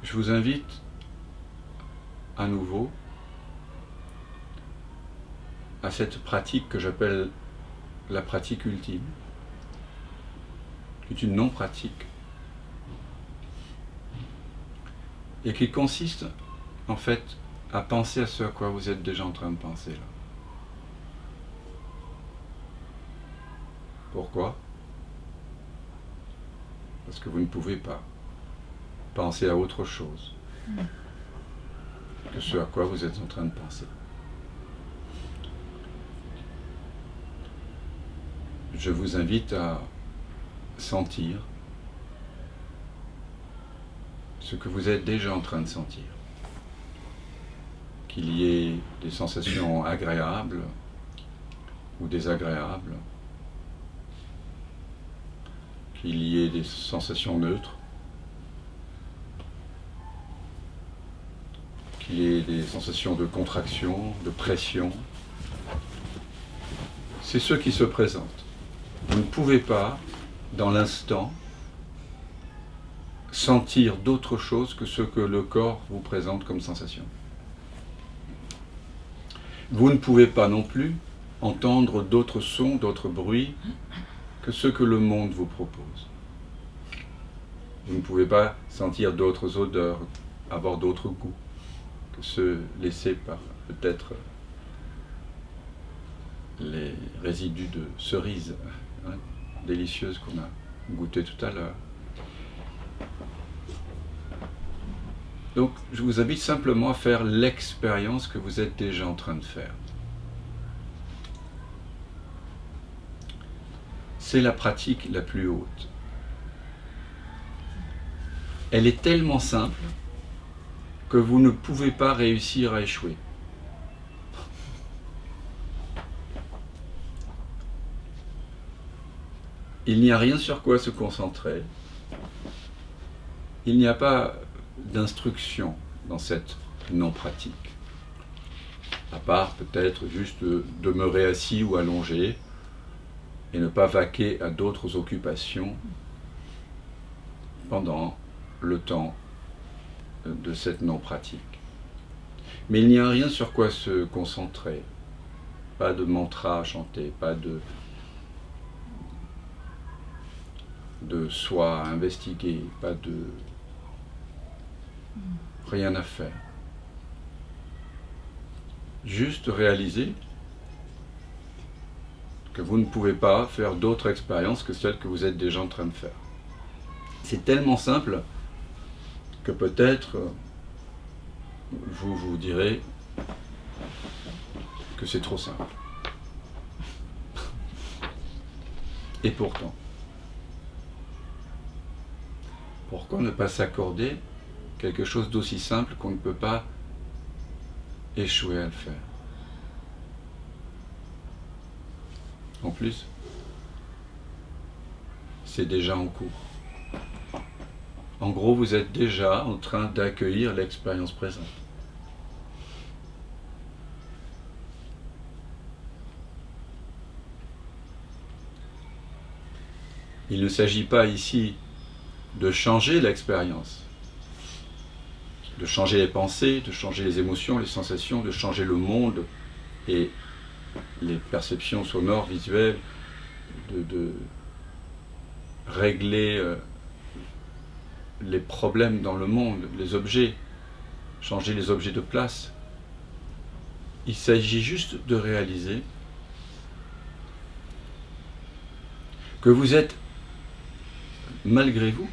je vous invite à nouveau à cette pratique que j'appelle la pratique ultime, qui est une non-pratique, et qui consiste en fait à penser à ce à quoi vous êtes déjà en train de penser là. Pourquoi ? Parce que vous ne pouvez pas penser à autre chose que ce à quoi vous êtes en train de penser. Je vous invite à sentir ce que vous êtes déjà en train de sentir. Qu'il y ait des sensations agréables ou désagréables, qu'il y ait des sensations neutres, qu'il y ait des sensations de contraction, de pression. C'est ce qui se présente. Vous ne pouvez pas, dans l'instant, sentir d'autre chose que ce que le corps vous présente comme sensation. Vous ne pouvez pas non plus entendre d'autres sons, d'autres bruits que ce que le monde vous propose. Vous ne pouvez pas sentir d'autres odeurs, avoir d'autres goûts que ceux laissés par peut-être les résidus de cerises délicieuses qu'on a goûtées tout à l'heure. Donc, je vous invite simplement à faire l'expérience que vous êtes déjà en train de faire. C'est la pratique la plus haute. Elle est tellement simple que vous ne pouvez pas réussir à échouer. Il n'y a rien sur quoi se concentrer. Il n'y a pas d'instruction dans cette non-pratique. À part peut-être juste demeurer assis ou allongé et ne pas vaquer à d'autres occupations pendant le temps de cette non-pratique. Mais il n'y a rien sur quoi se concentrer. Pas de mantra à chanter, pas de soi à investiguer, pas de... rien à faire. Juste réaliser que vous ne pouvez pas faire d'autres expériences que celles que vous êtes déjà en train de faire. C'est tellement simple que peut-être vous vous direz que c'est trop simple. Et pourtant, pourquoi ne pas s'accorder quelque chose d'aussi simple qu'on ne peut pas échouer à le faire? En plus, c'est déjà en cours. En gros, vous êtes déjà en train d'accueillir l'expérience présente. Il ne s'agit pas ici de changer l'expérience, de changer les pensées, de changer les émotions, les sensations, de changer le monde et les perceptions sonores, visuelles, de régler les problèmes dans le monde, les objets, changer les objets de place. Il s'agit juste de réaliser que vous êtes, malgré vous,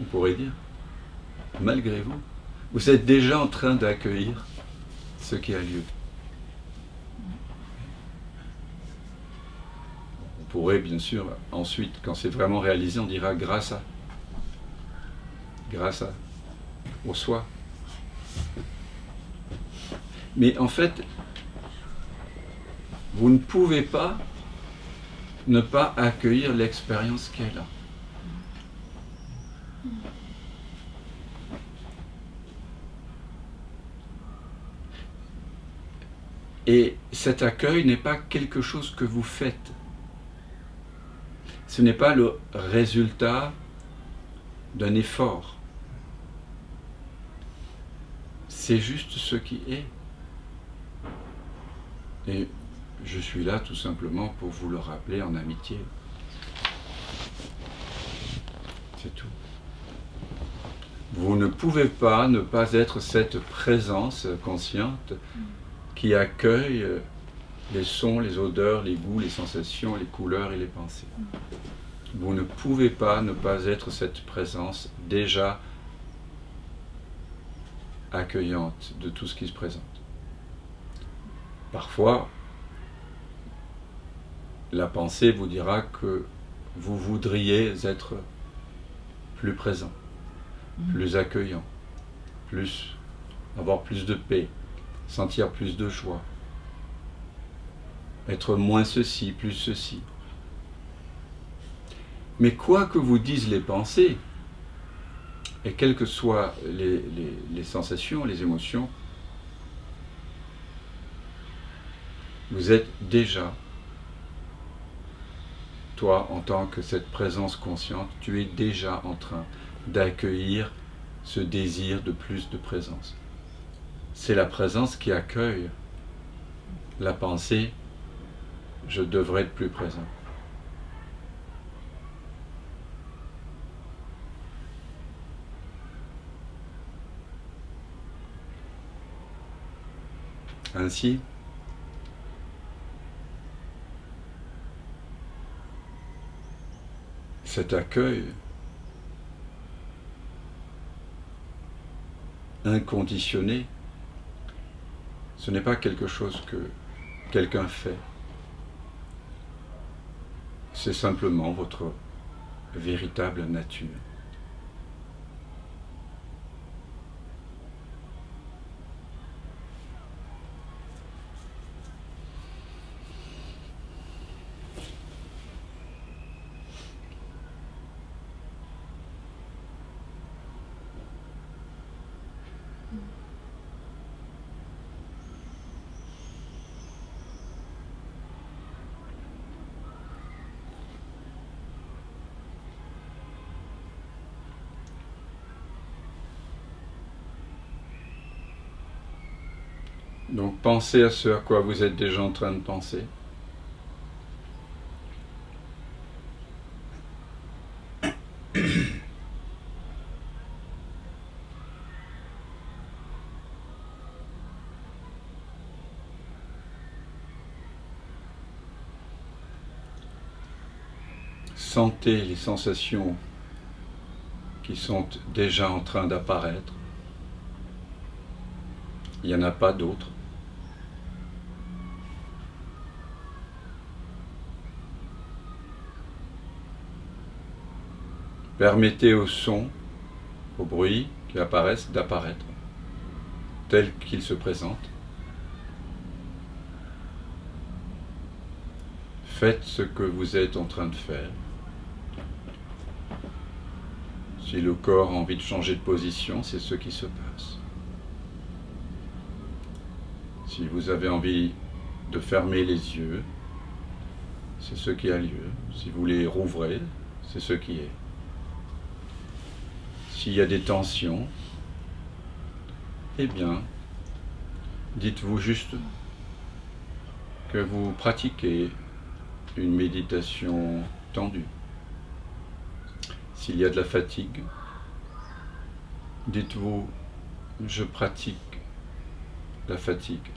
on pourrait dire, malgré vous, vous êtes déjà en train d'accueillir ce qui a lieu. On pourrait bien sûr, ensuite, quand c'est vraiment réalisé, on dira grâce au soi. Mais en fait, vous ne pouvez pas ne pas accueillir l'expérience qui est là. Et cet accueil n'est pas quelque chose que vous faites. Ce n'est pas le résultat d'un effort. C'est juste ce qui est. Et je suis là tout simplement pour vous le rappeler en amitié. C'est tout. Vous ne pouvez pas ne pas être cette présence consciente qui accueille les sons, les odeurs, les goûts, les sensations, les couleurs et les pensées. Vous ne pouvez pas ne pas être cette présence déjà accueillante de tout ce qui se présente. Parfois, la pensée vous dira que vous voudriez être plus présent, plus accueillant, avoir plus de paix, sentir plus de joie, être moins ceci, plus ceci. Mais quoi que vous disent les pensées, et quelles que soient les sensations, les émotions, vous êtes déjà, toi en tant que cette présence consciente, tu es déjà en train d'accueillir ce désir de plus de présence. C'est la présence qui accueille la pensée « je devrais être plus présent ». Ainsi, cet accueil inconditionné, ce n'est pas quelque chose que quelqu'un fait. C'est simplement votre véritable nature. Donc pensez à ce à quoi vous êtes déjà en train de penser. Sentez les sensations qui sont déjà en train d'apparaître. Il n'y en a pas d'autres. Permettez aux sons, aux bruits qui apparaissent d'apparaître, tels qu'ils se présentent. Faites ce que vous êtes en train de faire. Si le corps a envie de changer de position, c'est ce qui se passe. Si vous avez envie de fermer les yeux, c'est ce qui a lieu. Si vous les rouvrez, c'est ce qui est. S'il y a des tensions, eh bien, dites-vous juste que vous pratiquez une méditation tendue. S'il y a de la fatigue, dites-vous, je pratique la fatigue.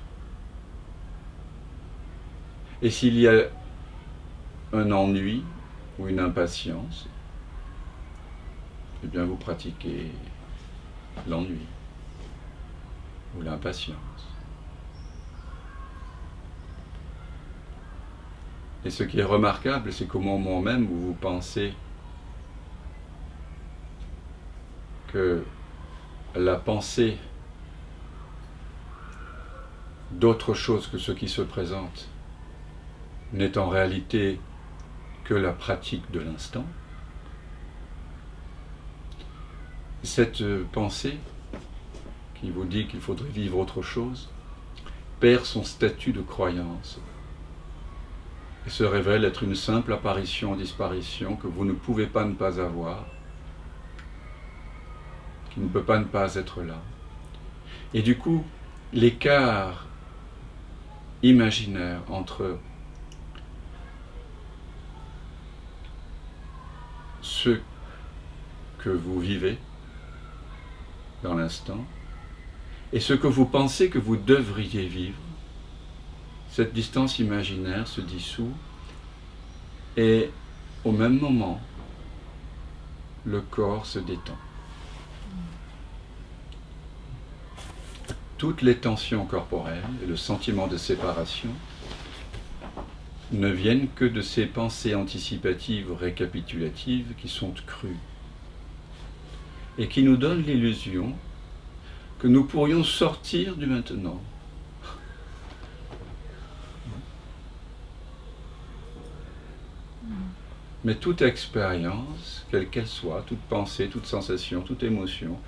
Et s'il y a un ennui ou une impatience, eh bien vous pratiquez l'ennui ou l'impatience. Et ce qui est remarquable, c'est qu'au moment même où vous pensez que la pensée d'autre chose que ce qui se présente n'est en réalité que la pratique de l'instant, cette pensée qui vous dit qu'il faudrait vivre autre chose perd son statut de croyance et se révèle être une simple apparition-disparition que vous ne pouvez pas ne pas avoir qui ne peut pas ne pas être là. Et du coup, l'écart imaginaire entre ce que vous vivez dans l'instant et ce que vous pensez que vous devriez vivre, cette distance imaginaire se dissout et au même moment, le corps se détend. Toutes les tensions corporelles et le sentiment de séparation ne viennent que de ces pensées anticipatives ou récapitulatives qui sont crues et qui nous donnent l'illusion que nous pourrions sortir du maintenant. Mais toute expérience, quelle qu'elle soit, toute pensée, toute sensation, toute émotion,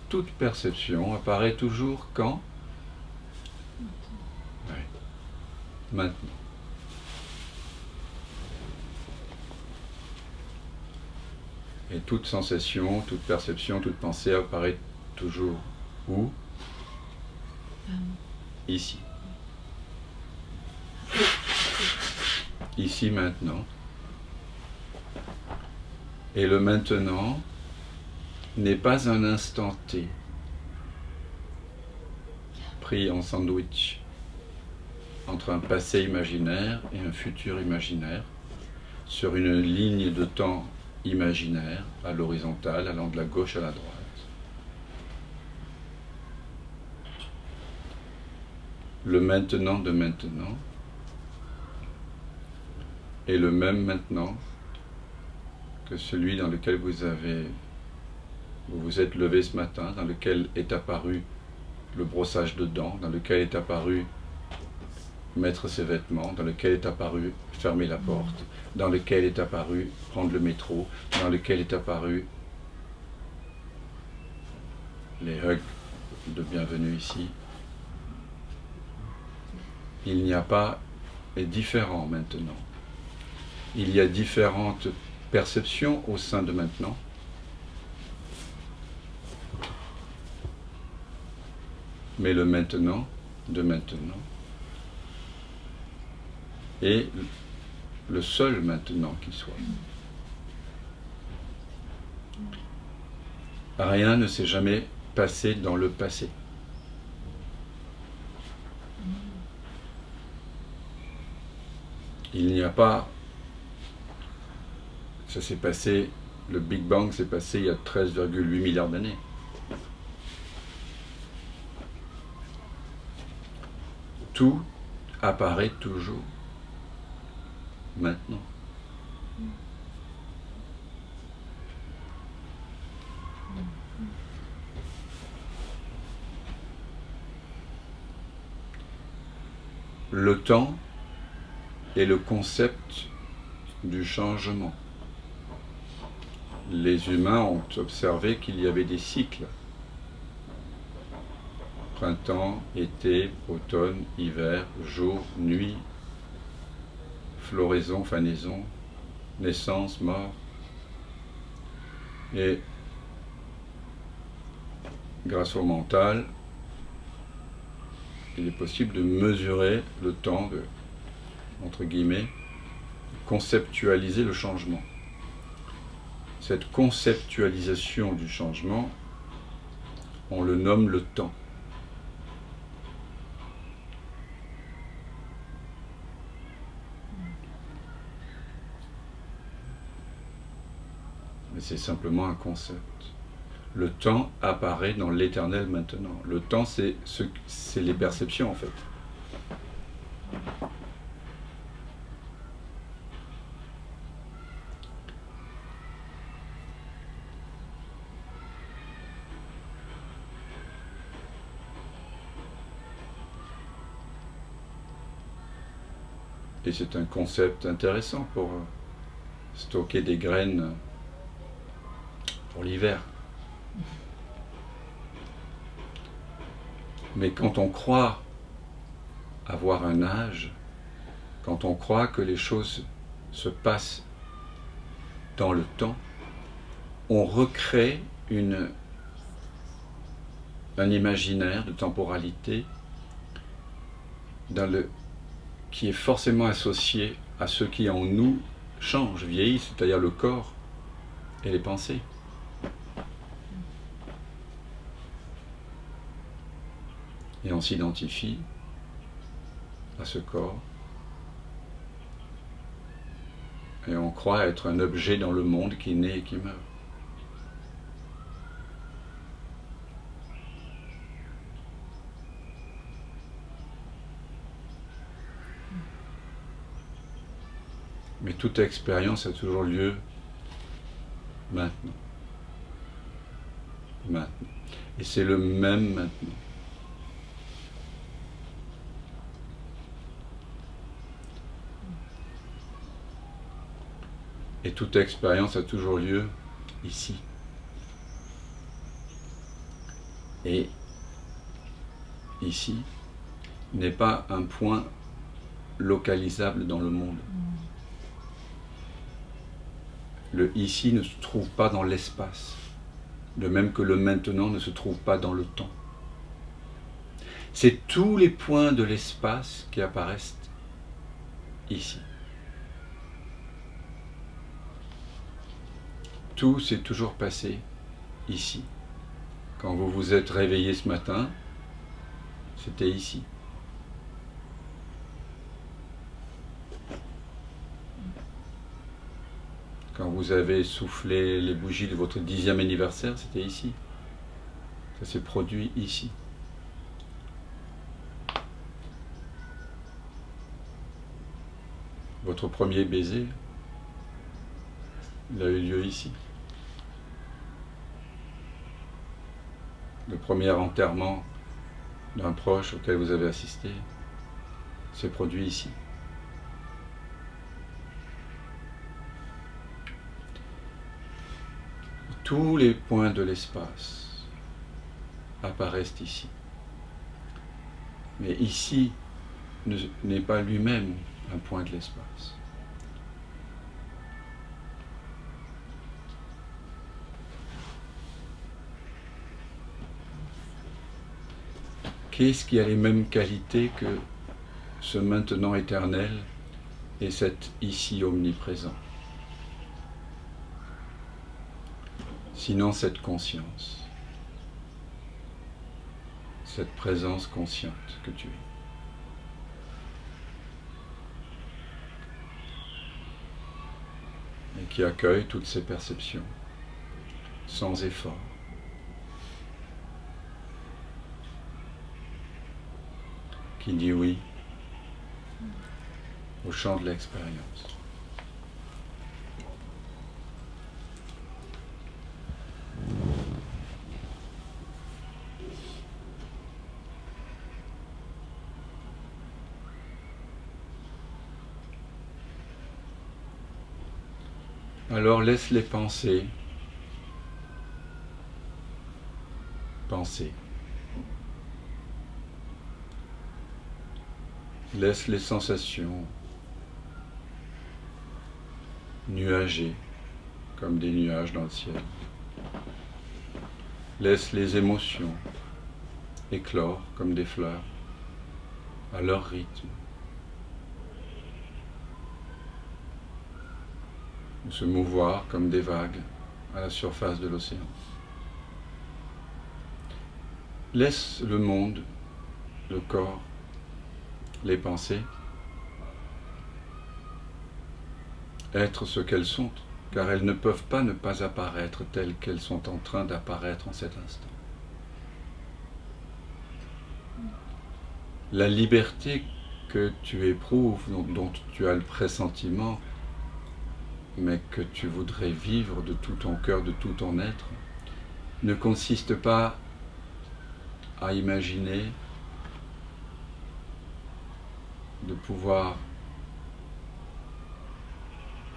toute perception apparaît toujours quand ? Oui. Maintenant. Et toute sensation, toute perception, toute pensée apparaît toujours où ? Ici. Ici, maintenant. Et le maintenant n'est pas un instant T, pris en sandwich entre un passé imaginaire et un futur imaginaire, sur une ligne de temps imaginaire à l'horizontale, allant de la gauche à la droite. Le maintenant de maintenant est le même maintenant que celui dans lequel vous vous êtes levé ce matin, dans lequel est apparu le brossage de dents, dans lequel est apparu mettre ses vêtements, dans lequel est apparu fermer la porte, dans lequel est apparu prendre le métro, dans lequel est apparu les hugs de bienvenue ici. Il n'y a pas est différent maintenant. Il y a différentes perceptions au sein de maintenant. Mais le maintenant de maintenant est le seul maintenant qui soit. Rien ne s'est jamais passé dans le passé. Il n'y a pas... Ça s'est passé... Le Big Bang s'est passé il y a 13,8 milliards d'années. Tout apparaît toujours maintenant. Le temps est le concept du changement. Les humains ont observé qu'il y avait des cycles. Printemps, été, automne, hiver, jour, nuit, floraison, fanaison, naissance, mort. Et grâce au mental, il est possible de mesurer le temps, de, entre guillemets, conceptualiser le changement. Cette conceptualisation du changement, on le nomme le temps. Mais c'est simplement un concept. Le temps apparaît dans l'éternel maintenant. Le temps, c'est les perceptions, en fait. Et c'est un concept intéressant pour stocker des graines pour l'hiver. Mais quand on croit avoir un âge, quand on croit que les choses se passent dans le temps, on recrée une un imaginaire de temporalité qui est forcément associé à ce qui en nous change, vieillit, c'est-à-dire le corps et les pensées. Et on s'identifie à ce corps et on croit être un objet dans le monde qui naît et qui meurt. Mais toute expérience a toujours lieu maintenant. Maintenant. Et c'est le même maintenant. Et toute expérience a toujours lieu ici. Et ici n'est pas un point localisable dans le monde. Le ici ne se trouve pas dans l'espace, de même que le maintenant ne se trouve pas dans le temps. C'est tous les points de l'espace qui apparaissent ici. Tout s'est toujours passé ici. Quand vous vous êtes réveillé ce matin, c'était ici. Quand vous avez soufflé les bougies de votre 10e anniversaire, c'était ici. Ça s'est produit ici. Votre premier baiser, il a eu lieu ici. Le premier enterrement d'un proche auquel vous avez assisté s'est produit ici. Tous les points de l'espace apparaissent ici. Mais ici n'est pas lui-même un point de l'espace. Qu'est-ce qui a les mêmes qualités que ce maintenant éternel et cet ici omniprésent? Sinon cette conscience, cette présence consciente que tu es. Et qui accueille toutes ces perceptions, sans effort. Qui dit oui au champ de l'expérience. Alors laisse-les penser. Penser. Laisse les sensations nuager comme des nuages dans le ciel. Laisse les émotions éclore comme des fleurs à leur rythme. Ou se mouvoir comme des vagues à la surface de l'océan. Laisse le monde, le corps, les pensées être ce qu'elles sont, car elles ne peuvent pas ne pas apparaître telles qu'elles sont en train d'apparaître en cet instant. La liberté que tu éprouves, dont tu as le pressentiment, mais que tu voudrais vivre de tout ton cœur, de tout ton être, ne consiste pas à imaginer de pouvoir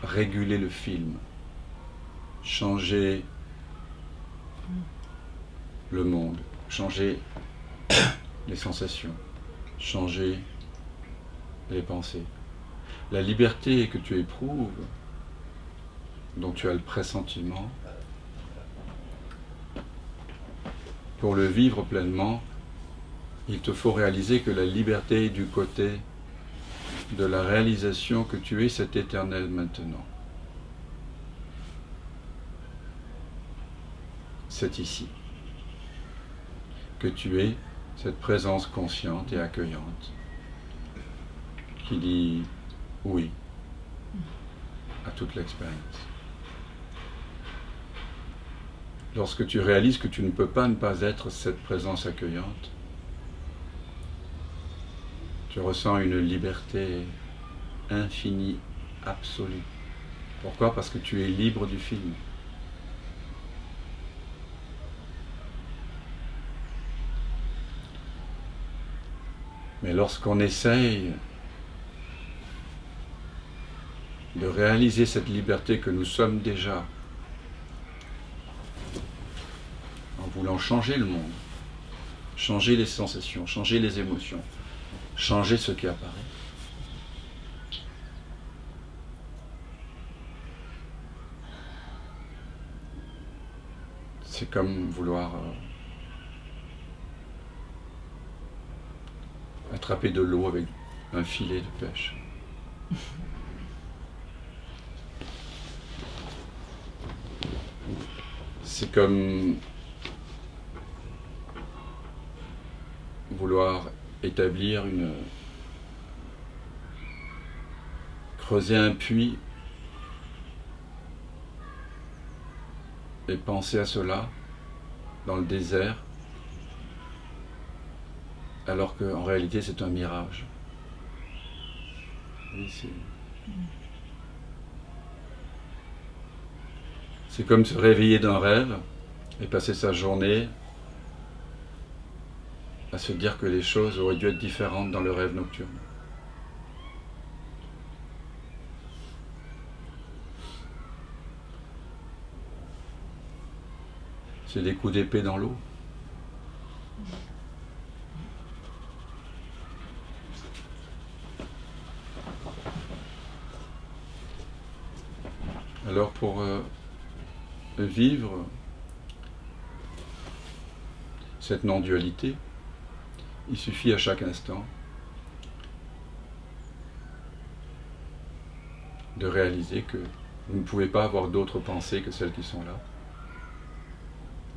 réguler le film, changer le monde, changer les sensations, changer les pensées. La liberté que tu éprouves, dont tu as le pressentiment, pour le vivre pleinement, il te faut réaliser que la liberté est du côté de la réalisation que tu es cet éternel maintenant. C'est ici que tu es cette présence consciente et accueillante qui dit oui à toute l'expérience. Lorsque tu réalises que tu ne peux pas ne pas être cette présence accueillante, tu ressens une liberté infinie, absolue. Pourquoi? Parce que tu es libre du film. Mais lorsqu'on essaye de réaliser cette liberté que nous sommes déjà, en voulant changer le monde, changer les sensations, changer les émotions, changer ce qui apparaît, c'est comme vouloir attraper de l'eau avec un filet de pêche. C'est comme vouloir établir creuser un puits et penser à cela dans le désert, alors qu'en réalité c'est un mirage. Oui, c'est comme se réveiller d'un rêve et passer sa journée à se dire que les choses auraient dû être différentes dans le rêve nocturne. C'est des coups d'épée dans l'eau. Alors pour vivre cette non-dualité, il suffit à chaque instant de réaliser que vous ne pouvez pas avoir d'autres pensées que celles qui sont là.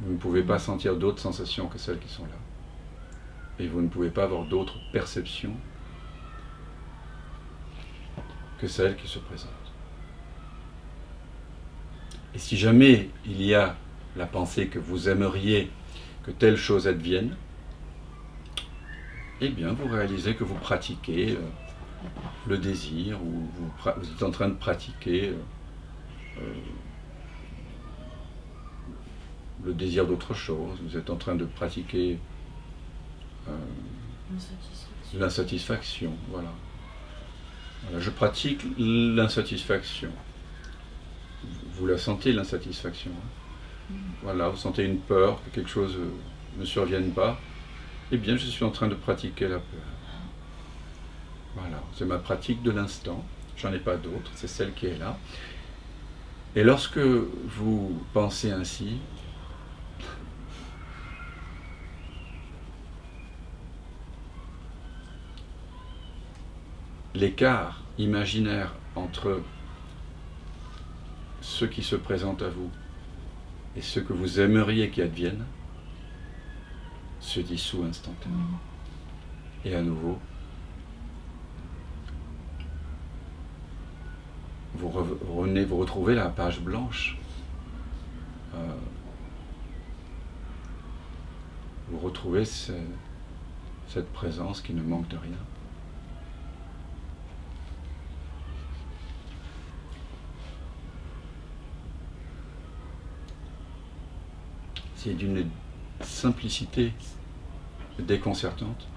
Vous ne pouvez pas sentir d'autres sensations que celles qui sont là. Et vous ne pouvez pas avoir d'autres perceptions que celles qui se présentent. Et si jamais il y a la pensée que vous aimeriez que telle chose advienne, eh bien vous réalisez que vous pratiquez le désir, ou vous êtes en train de pratiquer le désir d'autre chose, vous êtes en train de pratiquer l'insatisfaction. Voilà. Voilà, je pratique l'insatisfaction. Vous la sentez, l'insatisfaction. Voilà, vous sentez une peur, que quelque chose ne survienne pas. Eh bien, je suis en train de pratiquer la peur. Voilà, c'est ma pratique de l'instant. J'en ai pas d'autre, c'est celle qui est là. Et lorsque vous pensez ainsi, l'écart imaginaire entre ce qui se présente à vous et ce que vous aimeriez qu'il advienne se dissout instantanément. Et à nouveau, vous retrouvez la page blanche. Vous retrouvez cette présence qui ne manque de rien. C'est d'une simplicité déconcertante.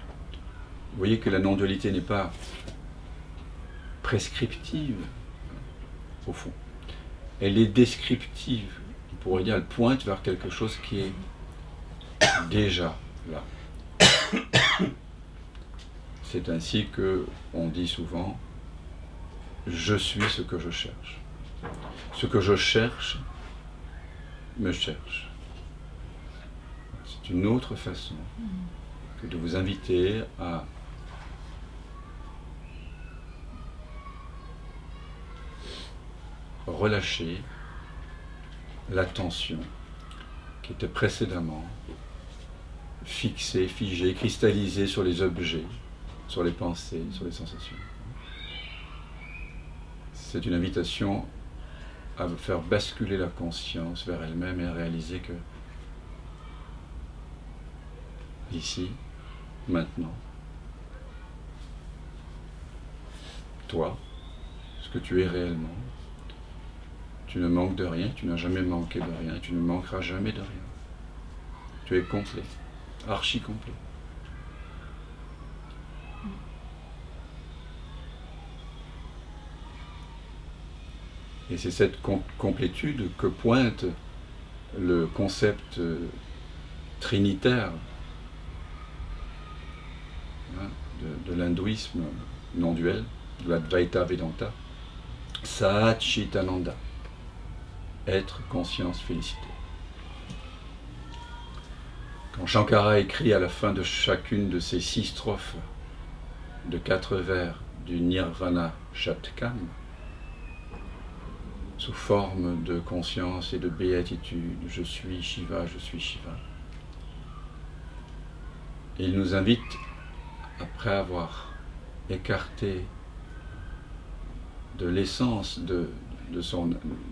Vous voyez que la non-dualité n'est pas prescriptive, au fond. Elle est descriptive. On pourrait dire, elle pointe vers quelque chose qui est déjà là. C'est ainsi que on dit souvent, je suis ce que je cherche. Ce que je cherche me cherche. c'est une autre façon que de vous inviter à relâcher l'attention qui était précédemment fixée, figée, cristallisée sur les objets, sur les pensées, sur les sensations. C'est une invitation à faire basculer la conscience vers elle-même et à réaliser que ici, maintenant, toi, ce que tu es réellement, tu ne manques de rien, tu n'as jamais manqué de rien, et tu ne manqueras jamais de rien. Tu es complet, archi complet. Et c'est cette complétude que pointe le concept trinitaire de l'hindouisme non duel, de l'Advaita Vedanta, Satchitananda, être, conscience, félicité. Quand Shankara écrit à la fin de chacune de ces 6 strophes de 4 vers du Nirvana Shatkam, sous forme de conscience et de béatitude, je suis Shiva, je suis Shiva. Il nous invite, après avoir écarté de l'essence de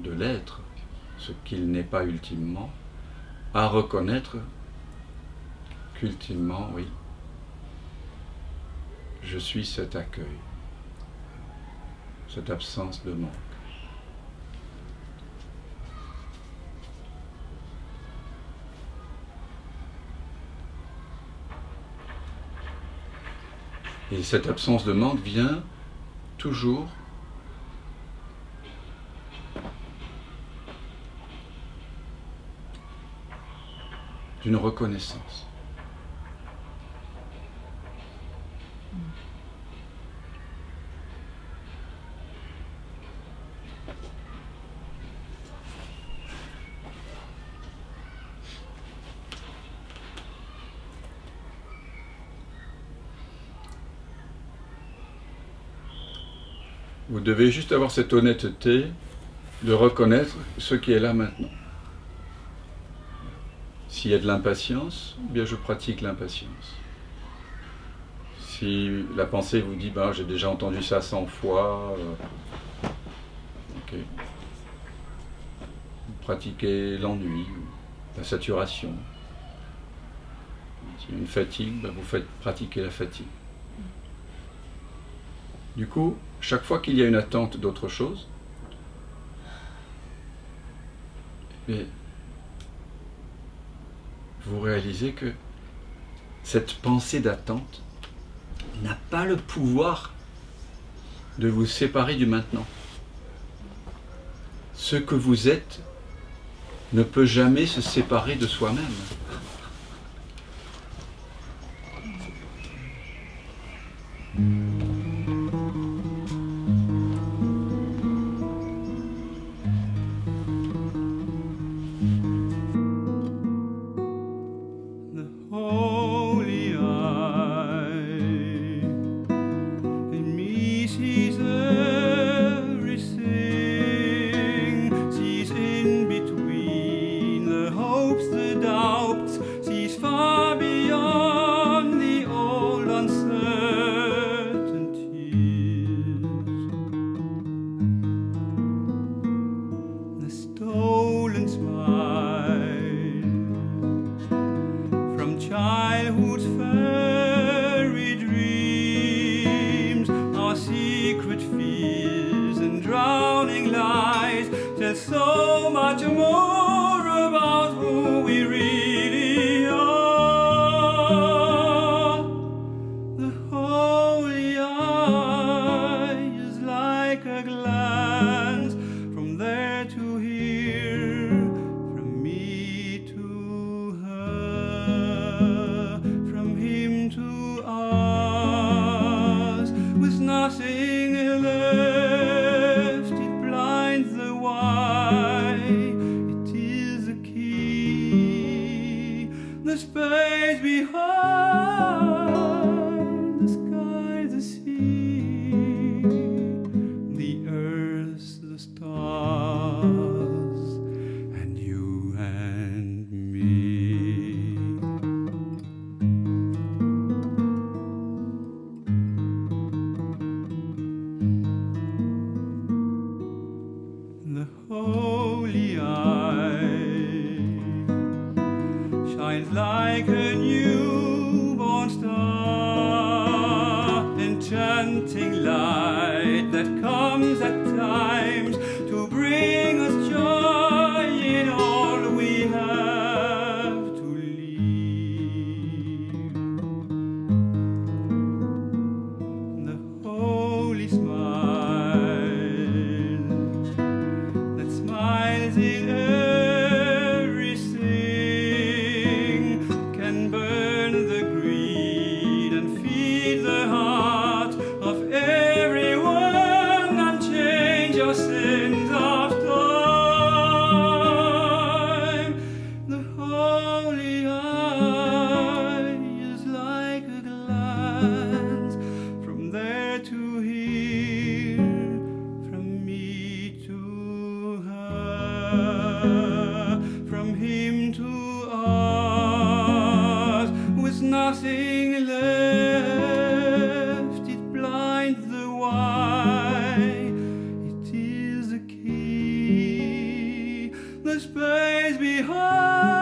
l'être, ce qu'il n'est pas ultimement, à reconnaître qu'ultimement, oui, je suis cet accueil, cette absence de manque. Et cette absence de manque vient toujours d'une reconnaissance. Vous devez juste avoir cette honnêteté de reconnaître ce qui est là maintenant. S'il y a de l'impatience, eh bien je pratique l'impatience. Si la pensée vous dit j'ai déjà entendu ça 100 fois, ok. Vous pratiquez l'ennui, la saturation. S'il y a une fatigue, vous faites pratiquer la fatigue. Du coup, chaque fois qu'il y a une attente d'autre chose, vous réalisez que cette pensée d'attente n'a pas le pouvoir de vous séparer du maintenant. Ce que vous êtes ne peut jamais se séparer de soi-même. Nothing left, it blinds the wise. holy eye shines like a newborn star, enchanting light that comes at times to bring us joy in all we have to leave. The holy smile that smiles in everything can burn the greed and feed the heart of everyone and change your sins of time. The holy eye is like a glance from there to here, from me to her, from him to us, with nothing left. It blinds the why. It is the key, the space behind.